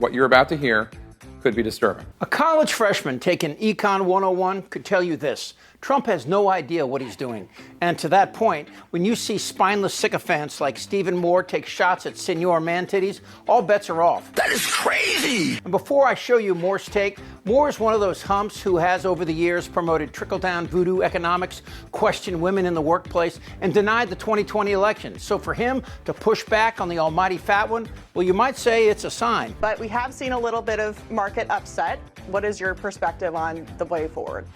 What you're about to hear could be disturbing. A college freshman taking Econ 101 could tell you this. Trump has no idea what he's doing. And to that point, when you see spineless sycophants like Stephen Moore take shots at Senor Man-Titties, all bets are off. That is crazy! And before I show you Moore's take, Moore is one of those humps who has over the years promoted trickle-down voodoo economics, questioned women in the workplace, and denied the 2020 election. So for him to push back on the almighty fat one, well, you might say it's a sign. But we have seen a little bit of market upset. What is your perspective on the way forward?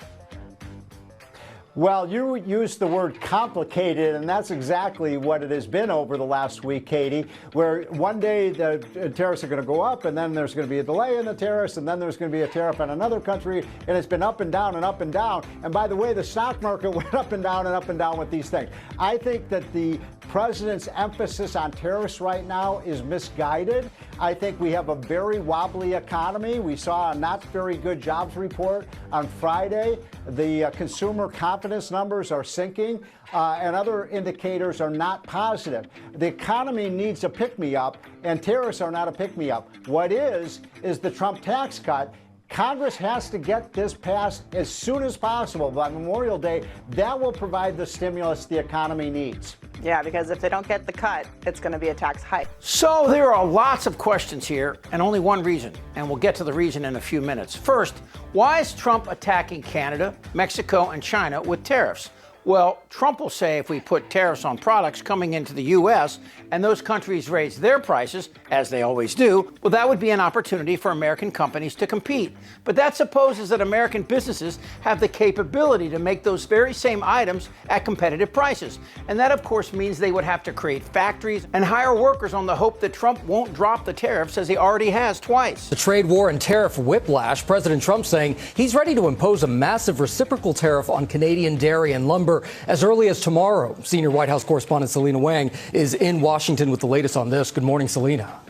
Well, you used the word complicated, and that's exactly what it has been over the last week, Katie, where one day the tariffs are going to go up, and then there's going to be a delay in the tariffs, and then there's going to be a tariff on another country, and it's been up and down and up and down. And by the way, the stock market went up and down with these things. I think that the president's emphasis on tariffs right now is misguided. I think we have a very wobbly economy. We saw a not very good jobs report on Friday. The consumer confidence numbers are sinking, and other indicators are not positive. The economy needs a pick-me-up, and tariffs are not a pick-me-up. What is the Trump tax cut. Congress has to get this passed as soon as possible by Memorial Day. That will provide the stimulus the economy needs. Yeah, because if they don't get the cut, it's going to be a tax hike. So there are lots of questions here, and only one reason, and we'll get to the reason in a few minutes. First, why is Trump attacking Canada, Mexico, and China with tariffs? Well, Trump will say if we put tariffs on products coming into the U.S. and those countries raise their prices, as they always do, well, that would be an opportunity for American companies to compete. But that supposes that American businesses have the capability to make those very same items at competitive prices. And that, of course, means they would have to create factories and hire workers on the hope that Trump won't drop the tariffs as he already has twice. The trade war and tariff whiplash, President Trump saying he's ready to impose a massive reciprocal tariff on Canadian dairy and lumber as early as tomorrow. Senior White House correspondent Selena Wang is in Washington with the latest on this. Good morning, Selena.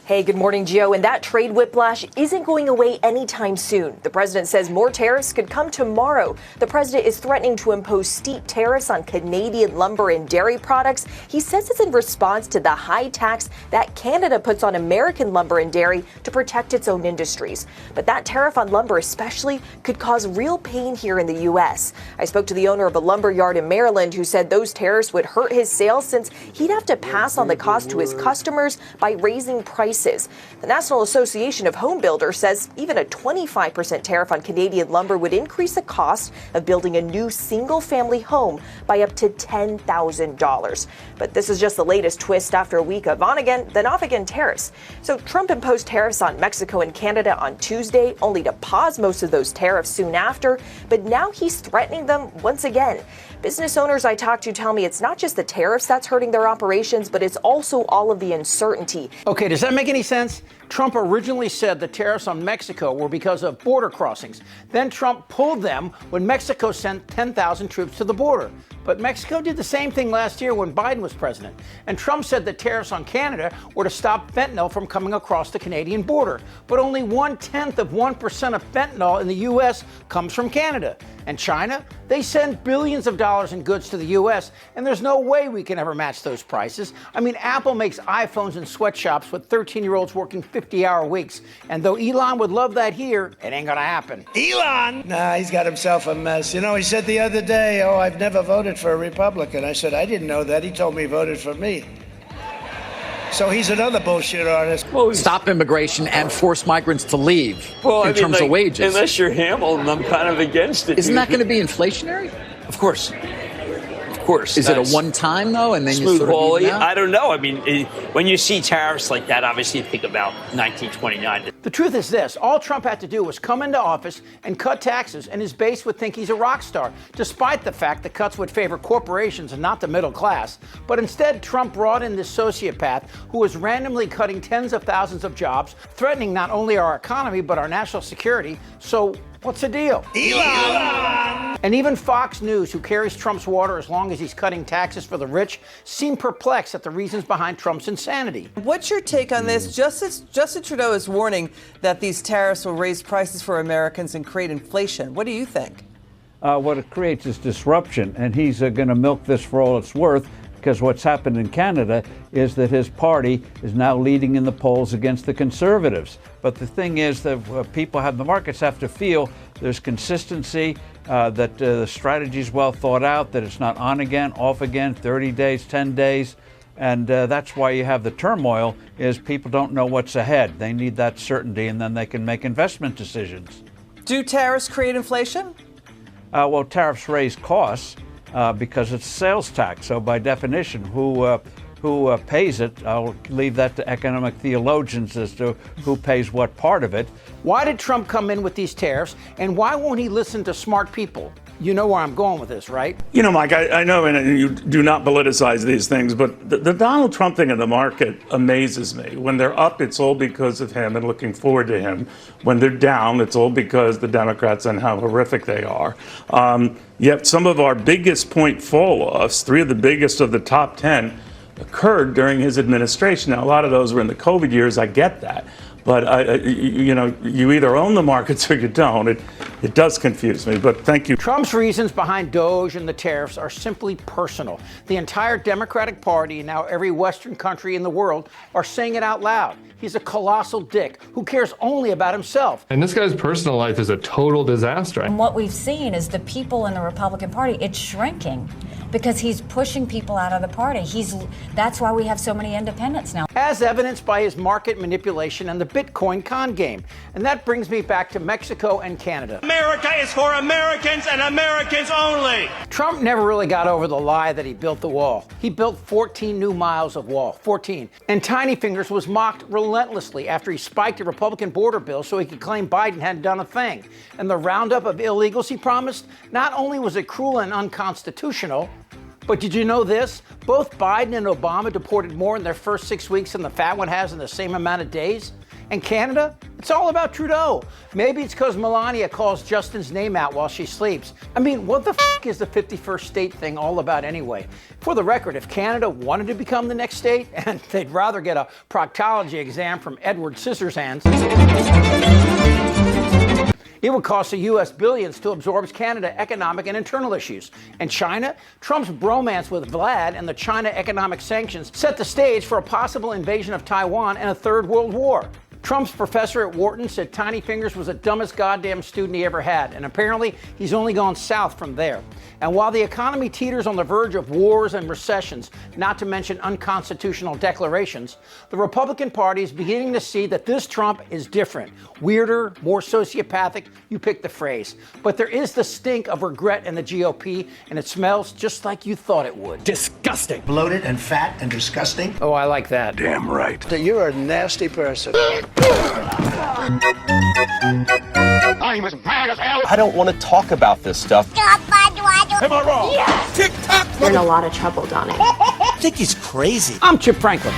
Hey, good morning, Gio. And that trade whiplash isn't going away anytime soon. The president says more tariffs could come tomorrow. The president is threatening to impose steep tariffs on Canadian lumber and dairy products. He says it's in response to the high tax that Canada puts on American lumber and dairy to protect its own industries. But that tariff on lumber especially could cause real pain here in the U.S. I spoke to the owner of a lumber yard in Maryland who said those tariffs would hurt his sales since he'd have to pass on the cost to his customers by raising prices. The National Association of Home Builders says even a 25% tariff on Canadian lumber would increase the cost of building a new single-family home by up to $10,000. But this is just the latest twist after a week of on-again, then off-again tariffs. So Trump imposed tariffs on Mexico and Canada on Tuesday, only to pause most of those tariffs soon after. But now he's threatening them once again. Business owners I talked to tell me it's not just the tariffs that's hurting their operations, but it's also all of the uncertainty. Okay, does that make any sense? Trump originally said the tariffs on Mexico were because of border crossings. Then Trump pulled them when Mexico sent 10,000 troops to the border. But Mexico did the same thing last year when Biden was president. And Trump said the tariffs on Canada were to stop fentanyl from coming across the Canadian border. But only 1/10 of 1% of fentanyl in the U.S. comes from Canada. And China, they send billions of dollars in goods to the U.S., and there's no way we can ever match those prices. I mean, Apple makes iPhones in sweatshops with 13-year-olds working 50-hour weeks. And though Elon would love that here, it ain't gonna happen. Elon? Nah, he's got himself a mess. You know, he said the other day, oh, I've never voted for a Republican. I said, I didn't know that. He told me he voted for me. So he's another bullshit artist. Well, stop immigration and force migrants to leave in terms of wages. Unless you're Hamilton, I'm kind of against it. Isn't that going to be inflationary? Of course. Of course. Is it a one-time, though, and then smooth you sort of I don't know. I mean, when you see tariffs like that, obviously you think about 1929. The truth is this. All Trump had to do was come into office and cut taxes, and his base would think he's a rock star, despite the fact the cuts would favor corporations and not the middle class. But instead, Trump brought in this sociopath who was randomly cutting tens of thousands of jobs, threatening not only our economy, but our national security. So what's the deal? Elon! And even Fox News, who carries Trump's water as long as he's cutting taxes for the rich, seem perplexed at the reasons behind Trump's insanity. What's your take on this? Justin Trudeau is warning that these tariffs will raise prices for Americans and create inflation. What do you think? What it creates is disruption, and he's going to milk this for all it's worth. because what's happened in Canada is that his party is now leading in the polls against the Conservatives. But the thing is that the markets have to feel there's consistency, that the strategy is well thought out, that it's not on again, off again, 30 days, 10 days. And that's why you have the turmoil, is people don't know what's ahead. They need that certainty, and then they can make investment decisions. Do tariffs create inflation? Well, tariffs raise costs because it's sales tax. So by definition, who pays it? I'll leave that to economic theologians as to who pays what part of it. Why did Trump come in with these tariffs, and why won't he listen to smart people? You know where I'm going with this, right? You know, Mike, I know, and you do not politicize these things, but the Donald Trump thing in the market amazes me. When they're up, it's all because of him and looking forward to him. When they're down, it's all because the Democrats and how horrific they are. Yet some of our biggest point fall-offs, 3 of the biggest of the top 10, occurred during his administration. Now, a lot of those were in the COVID years. I get that. But, you either own the markets or you don't. It does confuse me, but thank you. Trump's reasons behind DOGE and the tariffs are simply personal. The entire Democratic Party and now every Western country in the world are saying it out loud. He's a colossal dick who cares only about himself. And this guy's personal life is a total disaster. And what we've seen is the people in the Republican Party, it's shrinking because he's pushing people out of the party. That's why we have so many independents now. As evidenced by his market manipulation and the Bitcoin con game. And that brings me back to Mexico and Canada. America is for Americans and Americans only. Trump never really got over the lie that he built the wall. He built 14 new miles of wall, 14. And Tiny Fingers was mocked relentlessly after he spiked a Republican border bill so he could claim Biden hadn't done a thing. And the roundup of illegals he promised, not only was it cruel and unconstitutional, but did you know this? Both Biden and Obama deported more in their first 6 weeks than the fat one has in the same amount of days. And Canada? It's all about Trudeau. Maybe it's because Melania calls Justin's name out while she sleeps. I mean, what the f*** is the 51st state thing all about anyway? For the record, if Canada wanted to become the next state, and they'd rather get a proctology exam from Edward Scissorhands, it would cost the U.S. billions to absorb Canada economic and internal issues. And China? Trump's bromance with Vlad and the China economic sanctions set the stage for a possible invasion of Taiwan and a third world war. Trump's professor at Wharton said Tiny Fingers was the dumbest goddamn student he ever had, and apparently he's only gone south from there. And while the economy teeters on the verge of wars and recessions, not to mention unconstitutional declarations, the Republican Party is beginning to see that this Trump is different, weirder, more sociopathic, you pick the phrase. But there is the stink of regret in the GOP, and it smells just like you thought it would. Disgusting. Bloated and fat and disgusting. Oh, I like that. Damn right. You're a nasty person. I'm as mad as hell. I don't want to talk about this stuff. Am I wrong? Yes. Tick-tock. You're in a lot of trouble, Donnie. I think he's crazy. I'm Chip Franklin.